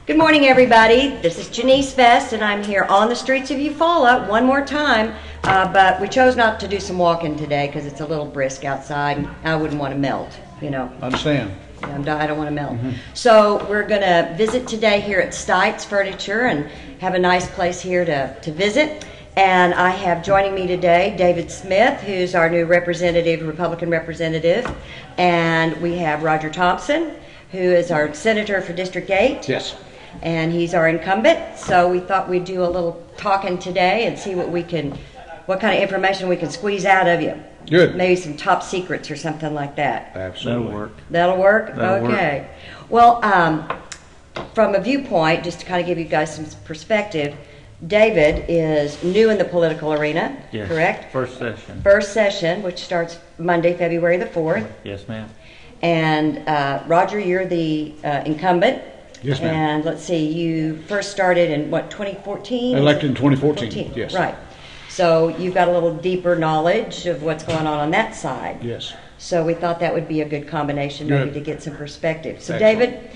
Good morning, everybody. This is Janiece Vest, and I'm here on the streets of Eufaula one more time. But we chose not to do some walking today because it's a little brisk outside. And I wouldn't want to melt, you know. Understand. I don't want to melt. So we're going to visit today here at Stites Furniture and have a nice place here to visit. And I have joining me today David Smith, who's our new Republican representative. And we have Roger Thompson, who is our senator for District 8. Yes. And he's our incumbent. So we thought we'd do a little talking today and see what kind of information we can squeeze out of you. Good. Maybe some top secrets or something like that. Absolutely. That'll work? That'll okay. Well, from a viewpoint, just to kind of give you guys some perspective, David is new in the political arena, yes. Correct? First session. First session, which starts Monday, February the 4th. Yes, ma'am. And Roger, you're the incumbent. Yes, ma'am. And let's see, you first started in, 2014? Elected in 2014, yes. Right. So you've got a little deeper knowledge of what's going on that side. Yes. So we thought that would be a good combination maybe to get some perspective. So Excellent. David,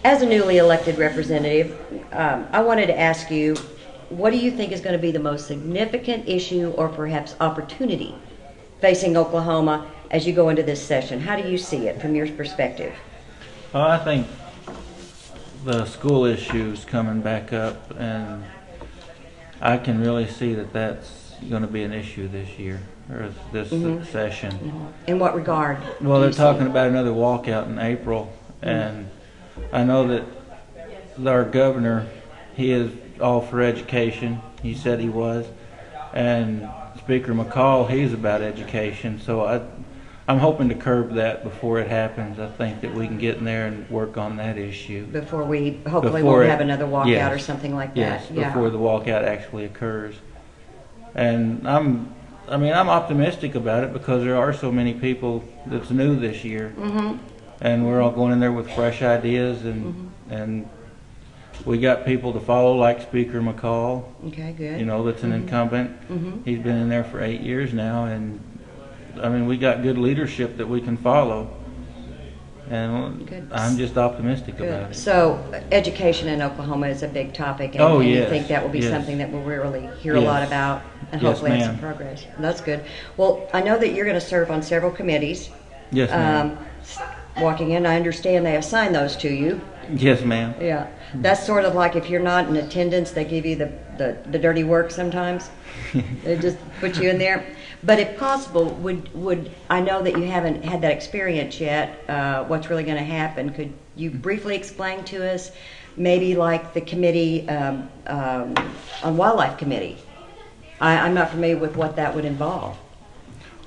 as a newly elected representative, I wanted to ask you, what do you think is going to be the most significant issue or perhaps opportunity facing Oklahoma as you go into this session? How do you see it from your perspective? Well, I think the school issues coming back up, and I can really see that that's going to be an issue this year, or this session. In what regard? Well, they're talking about another walkout in April, and I know that our governor, he is all for education. He said he was, and Speaker McCall, he's about education. So I'm hoping to curb that before it happens. I think that we can get in there and work on that issue. Before we hopefully won't have another walkout or something like that. Yes, before the walkout actually occurs. And I'm optimistic about it because there are so many people that's new this year. And we're all going in there with fresh ideas, and we got people to follow like Speaker McCall. Okay, good. You know, that's an incumbent. He's been in there for 8 years now, and I mean, we got good leadership that we can follow, and I'm just optimistic about it. So, education in Oklahoma is a big topic, and you think that will be something that we'll really hear a lot about, and hopefully have some progress. That's good. Well, I know that you're going to serve on several committees. Yes, ma'am. Walking in, I understand they assign those to you. Yes, ma'am. Yeah, that's sort of like if you're not in attendance, they give you the dirty work sometimes. They just put you in there. But if possible, would I know that you haven't had that experience yet, what's really going to happen? Could you briefly explain to us, maybe like the committee on Wildlife Committee? I'm not familiar with what that would involve.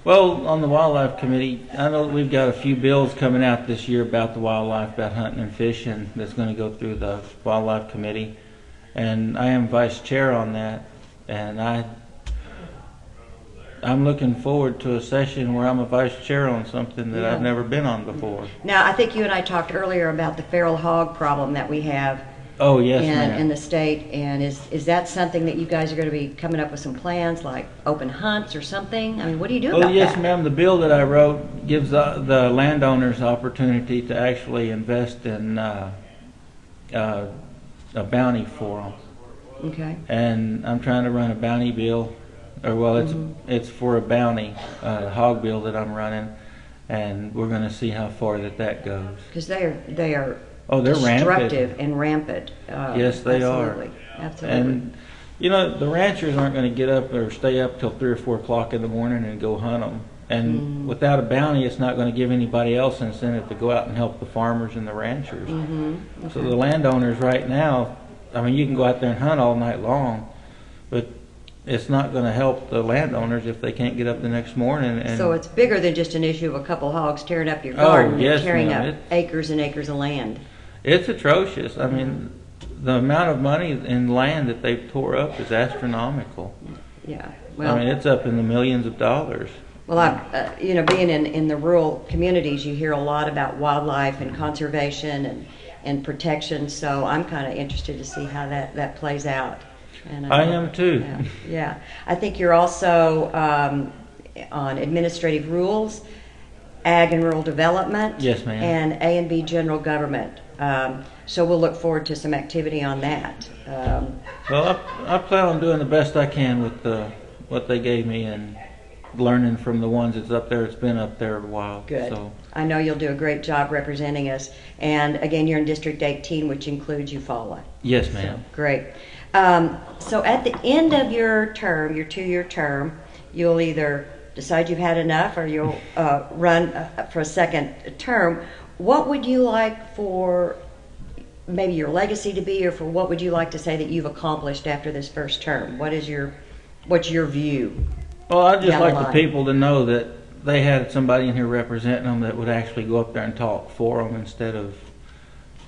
Well, on the Wildlife Committee, I know that we've got a few bills coming out this year about the wildlife, about hunting and fishing, that's going to go through the Wildlife Committee. And I am vice chair on that, and I'm looking forward to a session where I'm a vice chair on something that I've never been on before. Now, I think you and I talked earlier about the feral hog problem that we have. Oh, yes, ma'am. In the state, and is that something that you guys are going to be coming up with some plans, like open hunts or something? I mean, what do you do about that? Oh, yes, ma'am. The bill that I wrote gives the landowners opportunity to actually invest in a bounty for them. Okay. And I'm trying to run a bounty bill, it's for a bounty, hog bill that I'm running, and we're going to see how far that goes. Because they are they're destructive and rampant. Yes, they are. Absolutely. And you know, the ranchers aren't going to get up or stay up till 3 or 4 o'clock in the morning and go hunt them. And without a bounty, it's not going to give anybody else incentive to go out and help the farmers and the ranchers. Okay. So the landowners right now, I mean, you can go out there and hunt all night long, but it's not going to help the landowners if they can't get up the next morning. And so it's bigger than just an issue of a couple hogs tearing up your garden, tearing up acres and acres of land. It's atrocious. I mean, the amount of money in land that they've tore up is astronomical. Yeah. Well, I mean, it's up in the millions of dollars. Well, being in the rural communities, you hear a lot about wildlife and conservation and protection. So I'm kind of interested to see how that plays out. And I am too. Yeah. I think you're also on administrative rules, ag and rural development. Yes, ma'am. And A and B general government. So we'll look forward to some activity on that. Well, I plan on doing the best I can with what they gave me and learning from the ones that's up there. It's been up there a while. Good. So. I know you'll do a great job representing us. And again, you're in District 18, which includes Eufaula. Yes, ma'am. So, great. So at the end of your term, your 2-year term, you'll either decide you've had enough or you'll run for a second term. What would you like for maybe your legacy to be, or for what would you like to say that you've accomplished after this first term? What's your view? Well, I'd just down like the the line? people to know that they had somebody in here representing them that would actually go up there and talk for them instead of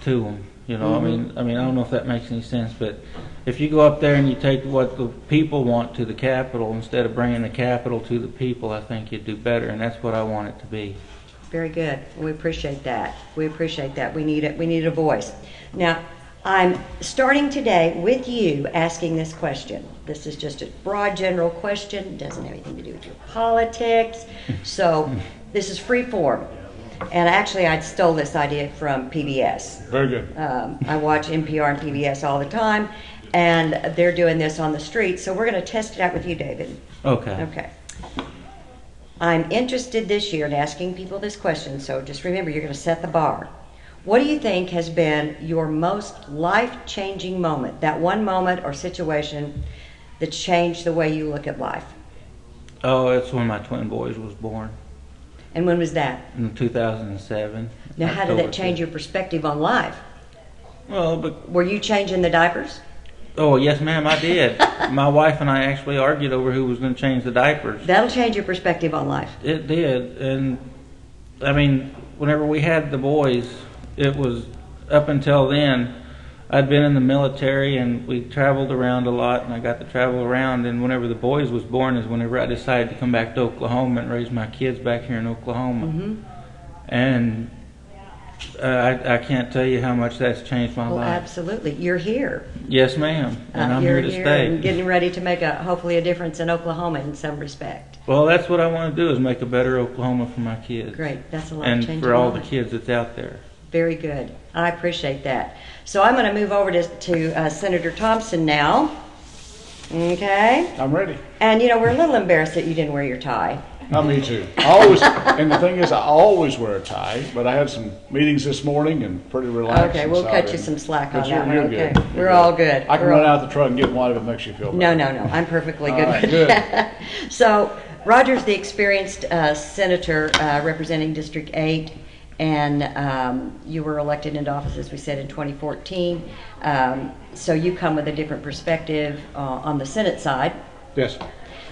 to them. You know, Mm-hmm. I mean, I don't know if that makes any sense, but if you go up there and you take what the people want to the Capitol instead of bringing the Capitol to the people, I think you'd do better, and that's what I want it to be. Very good. We appreciate that. We appreciate that. We need it. We need a voice. Now, I'm starting today with you asking this question. This is just a broad, general question. Doesn't have anything to do with your politics. So this is free form. And actually, I stole this idea from PBS. Very good. I watch NPR and PBS all the time, and they're doing this on the street. So we're going to test it out with you, David. Okay. Okay. I'm interested this year in asking people this question, so just remember, you're going to set the bar. What do you think has been your most life-changing moment, that one moment or situation that changed the way you look at life? Oh, it's when my twin boys was born And when was that? in 2007. Now, how did that change your perspective on life? Well, but Were you changing the diapers? oh yes, ma'am, I did. My wife and I actually argued over who was going to change the diapers. That'll change your perspective on life. It did, and I mean, whenever we had the boys, it was up until then. I'd been in the military and we traveled around a lot, and I got to travel around. And whenever the boys was born is whenever I decided to come back to Oklahoma and raise my kids back here in Oklahoma. Mm-hmm. And I can't tell you how much that's changed my Well, life. absolutely. You're here. Yes, ma'am, and I'm You're here to stay. and getting ready to make hopefully a difference in Oklahoma in some respect. Well, that's what I want to do, is make a better Oklahoma for my kids. Great. That's a lot And of change. for all the kids that's out there. Very good. I appreciate that. So I'm going to move over to Senator Thompson now. Okay. I'm ready. And you know, we're a little embarrassed that you didn't wear your tie. Me too. I always, and the thing is, I always wear a tie, but I had some meetings this morning and pretty relaxed. Okay, we'll so cut I you didn't- some slack but on you're- that one. you're Okay, good. You're we're all good. I can We're run all- out the truck and get one if it makes you feel No, better. no, no. I'm perfectly All good right, with good. that. So Roger's the experienced senator representing District 8, and you were elected into office, as we said, in 2014. So you come with a different perspective on the Senate side. Yes.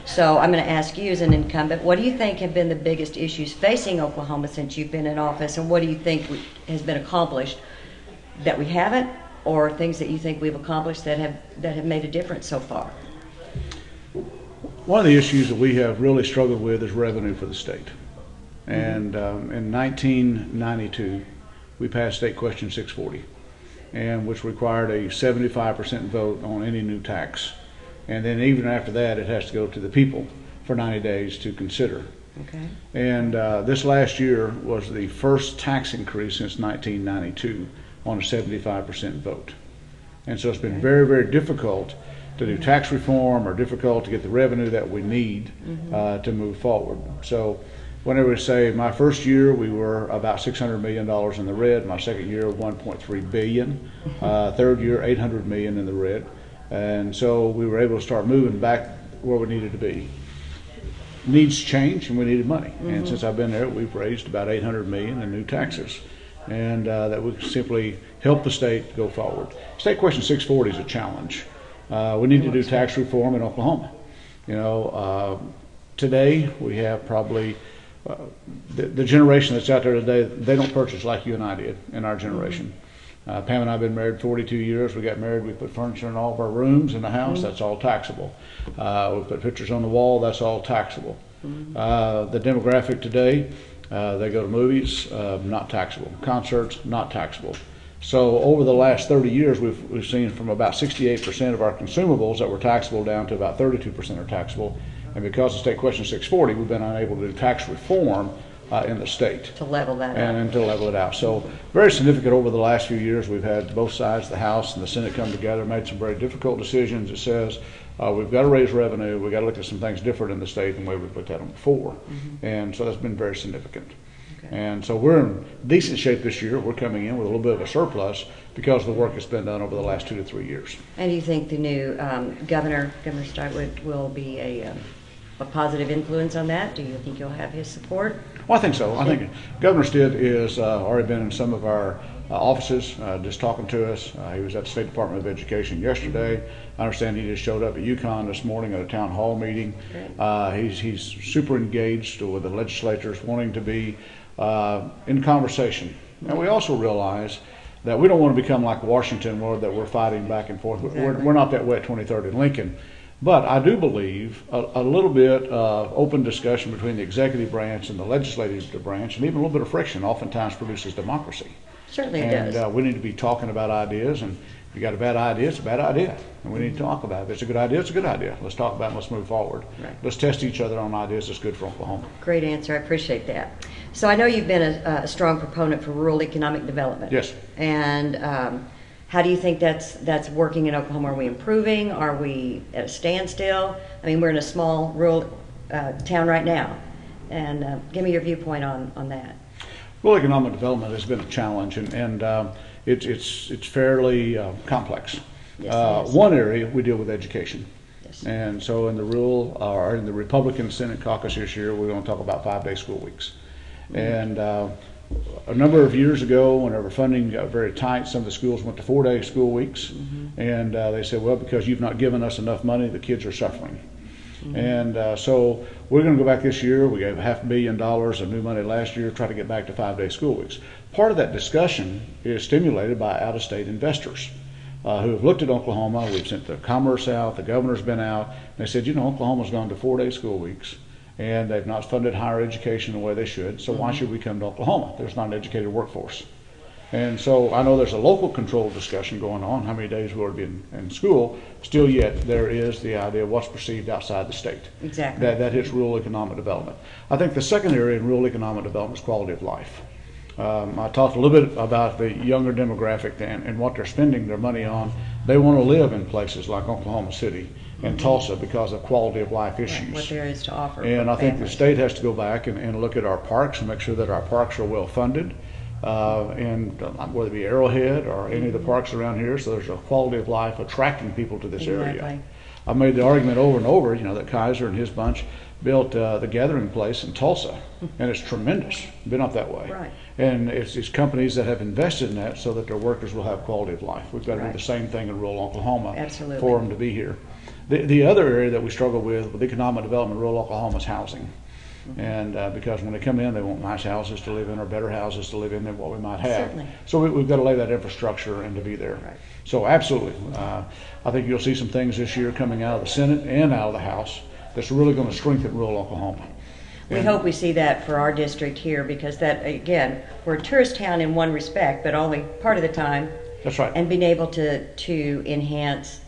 So I'm going to ask you as an incumbent, what do you think have been the biggest issues facing Oklahoma since you've been in office, and what do you think has been accomplished that we haven't, or things that you think we've accomplished that have made a difference so far? One of the issues that we have really struggled with is revenue for the state. And in 1992, we passed State Question 640, and which required a 75% vote on any new tax. And then even after that, it has to go to the people for 90 days to consider. Okay. And this last year was the first tax increase since 1992 on a 75% vote. And so it's been very, very difficult to do tax reform, or difficult to get the revenue that we need to move forward. So whenever we say my first year, we were about $600 million in the red. My second year, $1.3 billion. Third year, $800 million in the red. And so we were able to start moving back where we needed to be. Needs change, and we needed money. And since I've been there, we've raised about $800 million in new taxes, and that would simply help the state go forward. State Question 640 is a challenge. We need to do tax reform in Oklahoma. You know, today we have probably the generation that's out there today. They don't purchase like you and I did in our generation. Pam and I have been married 42 years. We got married, we put furniture in all of our rooms in the house, that's all taxable. We put pictures on the wall, that's all taxable. The demographic today, they go to movies, not taxable. Concerts, not taxable. So over the last 30 years, we've seen from about 68% of our consumables that were taxable down to about 32% are taxable. And because of State Question 640, we've been unable to do tax reform in the state. To level that And up. to level it out. So very significant over the last few years. We've had both sides, the House and the Senate, come together, made some very difficult decisions. It says we've got to raise revenue. We've got to look at some things different in the state than the way we put that on before. And so that's been very significant. Okay. And so we're in decent shape this year. We're coming in with a little bit of a surplus because of the work that's been done over the last 2 to 3 years. And do you think the new Governor Stites will be a positive influence on that? Do you think you'll have his support? Well, I think so. I think Governor Stitt has already been in some of our offices just talking to us. He was at the State Department of Education yesterday. I understand he just showed up at UConn this morning at a town hall meeting. He's super engaged with the legislators, wanting to be in conversation. And we also realize that we don't want to become like Washington, where that we're fighting back and forth. Exactly. We're not that way at 23rd and Lincoln. But I do believe a little bit of open discussion between the executive branch and the legislative branch, and even a little bit of friction, oftentimes produces democracy. Certainly it does. And we need to be talking about ideas, and if you got a bad idea, it's a bad idea. And we need to talk about it. If it's a good idea, it's a good idea. Let's talk about it and let's move forward. Right. Let's test each other on ideas that's good for Oklahoma. Great answer. I appreciate that. So I know you've been a strong proponent for rural economic development. Yes. And how do you think that's working in Oklahoma? Are we improving? Are we at a standstill? I mean, we're in a small rural town right now. And give me your viewpoint on that. Well, economic development has been a challenge, and it's fairly complex. Yes, it is. One area we deal with education. Yes. And so in the Republican Senate caucus this year, we're going to talk about 5-day school weeks. And a number of years ago, whenever funding got very tight, some of the schools went to 4-day school weeks. And they said, well, because you've not given us enough money, the kids are suffering. And so we're going to go back this year. We gave $500 million of new money last year, try to get back to 5-day school weeks. Part of that discussion is stimulated by out-of-state investors who have looked at Oklahoma. We've sent the Commerce out, the governor's been out, and they said, Oklahoma's gone to 4-day school weeks, and they've not funded higher education the way they should, so why should we come to Oklahoma? There's not an educated workforce. And so I know there's a local control discussion going on, how many days we ought to be in school. Still yet, there is the idea of what's perceived outside the state. Exactly. That hits rural economic development. I think the second area in rural economic development is quality of life. I talked a little bit about the younger demographic and what they're spending their money on. They want to live in places like Oklahoma City and Tulsa because of quality of life issues. What there is to offer. And for I think the families. state has to go back and look at our parks and make sure that our parks are well funded. And whether it be Arrowhead or any of the parks around here, so there's a quality of life attracting people to this area. Exactly. I've made the argument over and over, that Kaiser and his bunch built the gathering place in Tulsa, and it's tremendous. Been up that way. Right. And it's these companies that have invested in that so that their workers will have quality of life. We've got to Right. do the same thing in rural Oklahoma Absolutely. for them to be here. The other area that we struggle with economic development in rural Oklahoma is housing. And because when they come in, they want nice houses to live in or better houses to live in than what we might have. Certainly. So we've got to lay that infrastructure and to be there. Right. So absolutely. I think you'll see some things this year coming out of the Senate and out of the House that's really going to strengthen rural Oklahoma. We And- hope we see that for our district here, because that, again, we're a tourist town in one respect, but only part of the time. That's right. And being able to enhance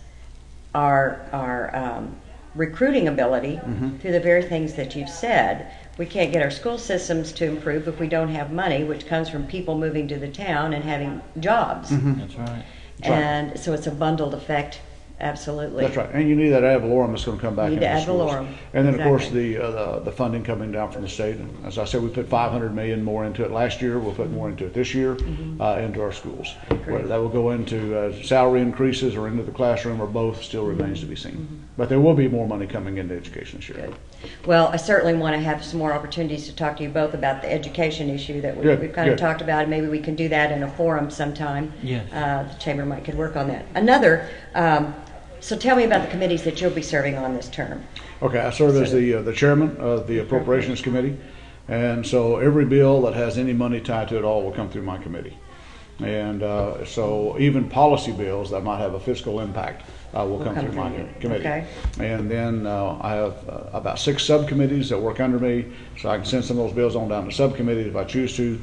our recruiting ability through the very things that you've said. We can't get our school systems to improve if we don't have money, which comes from people moving to the town and having jobs. That's right. That's right. And so it's a bundled effect, absolutely. That's right, and you need that ad valorem that's going to come back You into need the ad schools. valorem, And then, of course, exactly. the funding coming down from the state. And as I said, we put $500 million more into it last year. We'll put more into it this year into our schools. Whether that will go into salary increases or into the classroom or both still remains to be seen. But there will be more money coming into education this year. Good. Well, I certainly want to have some more opportunities to talk to you both about the education issue that Good, we've kind of good. talked about. Maybe we can do that in a forum sometime. Yes. The chamber might could work on that. Another, so tell me about the committees that you'll be serving on this term. Okay, I serve as the chairman of the Appropriations Committee, and so every bill that has any money tied to it all will come through my committee. And so even policy bills that might have a fiscal impact will come through my committee. Okay. And then I have about 6 subcommittees that work under me, so I can send some of those bills on down to subcommittees if I choose to.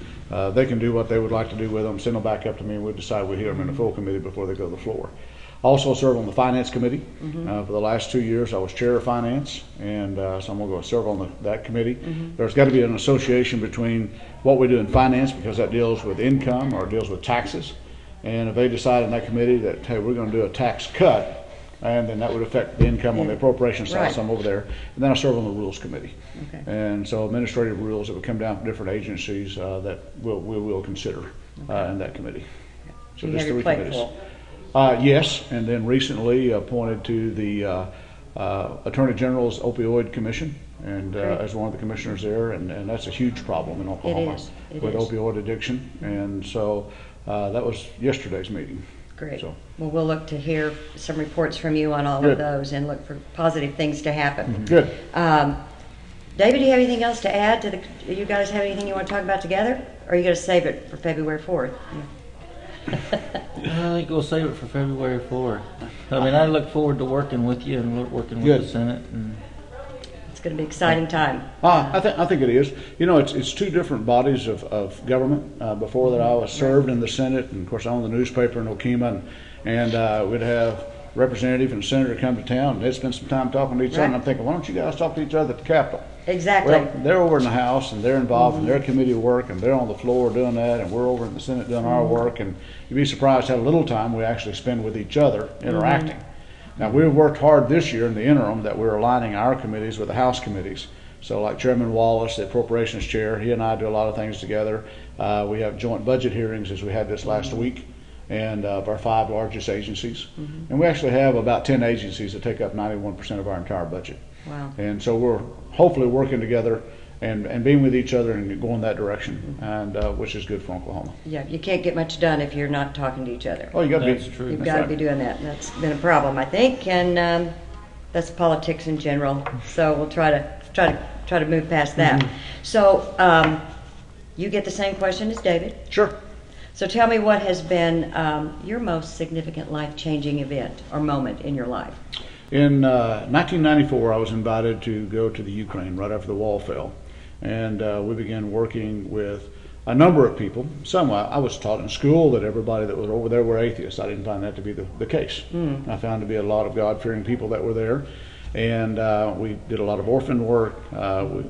They can do what they would like to do with them, send them back up to me, and we'll decide we hear them in a full committee before they go to the floor. Also serve on the Finance Committee. For the last 2 years, I was chair of Finance, and so I'm going to go serve on that committee. There's got to be an association between what we do in finance, because that deals with income or deals with taxes. And if they decide in that committee that, hey, we're going to do a tax cut, and then that would affect the income on the appropriation side, Right. so I'm over there. And then I serve on the Rules Committee. Okay. And so administrative rules that would come down from different agencies that we will consider in that committee. So You just have your 3 plate committees. full. Yes, and then recently appointed to the Attorney General's Opioid Commission, and as one of the commissioners there, and that's a huge problem in Oklahoma with opioid addiction. And so that was yesterday's meeting. Great. So. Well, we'll look to hear some reports from you on all Good. of those and look for positive things to happen. Good. David, do you have anything else to add to the? You guys have anything you want to talk about together, or are you going to save it for February 4th? I think we'll save it for February 4th. I mean, I look forward to working with you and working with Good. the Senate. And It's going to be an exciting time. I think it is. You know, it's 2 different bodies of government. Before that, I was served in the Senate, and of course, I own the newspaper in Okemah, and we'd have representative and senator come to town, and they'd spend some time talking to each other. And I'm thinking, why don't you guys talk to each other at the Capitol? Exactly. Well, they're over in the House, and they're involved in their committee work, and they're on the floor doing that, and we're over in the Senate doing our work, and you'd be surprised how little time we actually spend with each other interacting. Now, we've worked hard this year in the interim that we're aligning our committees with the House committees. So like Chairman Wallace, the Appropriations Chair, he and I do a lot of things together. We have joint budget hearings, as we had this last week, and of our 5 largest agencies. And we actually have about 10 agencies that take up 91% of our entire budget. Wow. And so we're hopefully working together and being with each other and going that direction, and which is good for Oklahoma. Yeah, you can't get much done if you're not talking to each other. Oh, you got to be. That's true. You've That's got to right. be doing that. And that's been a problem, I think, and that's politics in general. So we'll try to move past that. So you get the same question as David. Sure. So tell me, what has been your most significant life-changing event or moment in your life? In 1994, I was invited to go to the Ukraine right after the wall fell, and we began working with a number of people. Some I was taught in school that everybody that was over there were atheists. I didn't find that to be the case. I found to be a lot of God-fearing people that were there, and we did a lot of orphan work.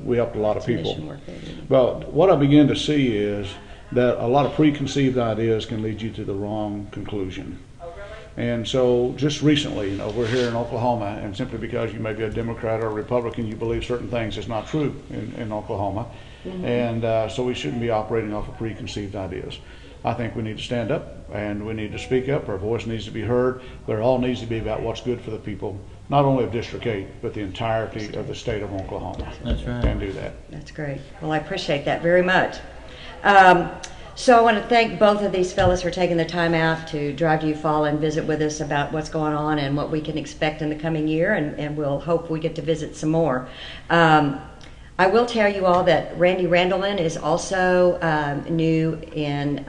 We helped a lot of people. Mission work there, didn't you? But what I began to see is that a lot of preconceived ideas can lead you to the wrong conclusion. And so just recently, you know, we're here in Oklahoma, and simply because you may be a Democrat or a Republican, you believe certain things, is not true in Oklahoma. And so we shouldn't be operating off of preconceived ideas. I think we need to stand up and we need to speak up. Our voice needs to be heard, but it all needs to be about what's good for the people, not only of District 8, but the entirety of the state of Oklahoma. That's right. And do that. That's great. Well, I appreciate that very much. So I want to thank both of these fellows for taking the time out to drive to Eufaula and visit with us about what's going on and what we can expect in the coming year, and we'll hope we get to visit some more. I will tell you all that Randy Randleman is also new in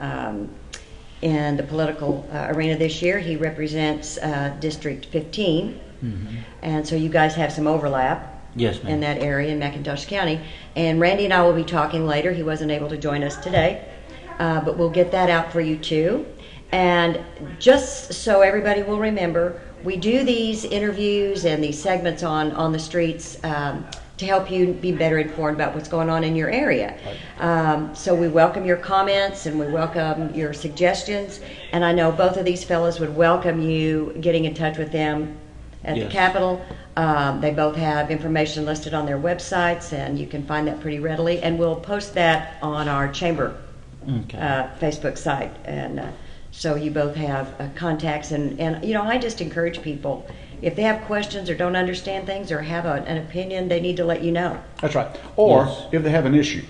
the political arena this year. He represents District 15, and so you guys have some overlap. Yes, ma'am. In that area in McIntosh County. And Randy and I will be talking later. He wasn't able to join us today, but we'll get that out for you too. And just so everybody will remember, we do these interviews and these segments on the streets to help you be better informed about what's going on in your area. So we welcome your comments and we welcome your suggestions. And I know both of these fellows would welcome you getting in touch with them at the Yes. Capitol. They both have information listed on their websites, and you can find that pretty readily. And we'll post that on our chamber Facebook site. And so you both have contacts. And, you know, I just encourage people, if they have questions or don't understand things or have an opinion, they need to let you know. That's right. Or Yes. if they have an issue.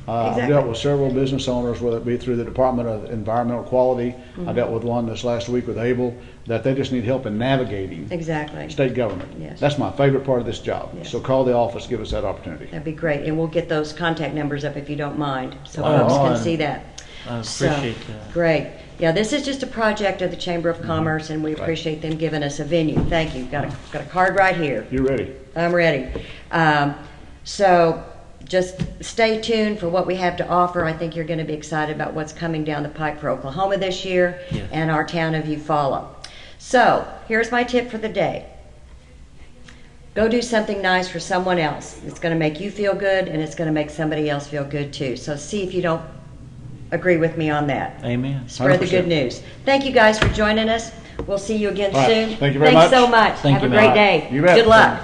Exactly. I've dealt with several business owners, whether it be through the Department of Environmental Quality. I dealt with one this last week with Able, that they just need help in navigating Exactly. state government. Yes. That's my favorite part of this job. Yes. So call the office, give us that opportunity. That'd be great. And we'll get those contact numbers up if you don't mind, so Oh, folks can and see that. I appreciate So, that. Great. Yeah, this is just a project of the Chamber of Commerce, and we appreciate them giving us a venue. Thank you. Got a card right here. You ready? I'm ready. So just stay tuned for what we have to offer. I think you're going to be excited about what's coming down the pike for Oklahoma this year Yes. and our town of Eufaula. So, here's my tip for the day. Go do something nice for someone else. It's going to make you feel good, and it's going to make somebody else feel good too. So see if you don't agree with me on that. Amen. Spread the 100%. good news. Thank you guys for joining us. We'll see you again All right. soon. Thank you very Thanks much. so much. Thank Have you, a great Matt. day. You bet. Good luck.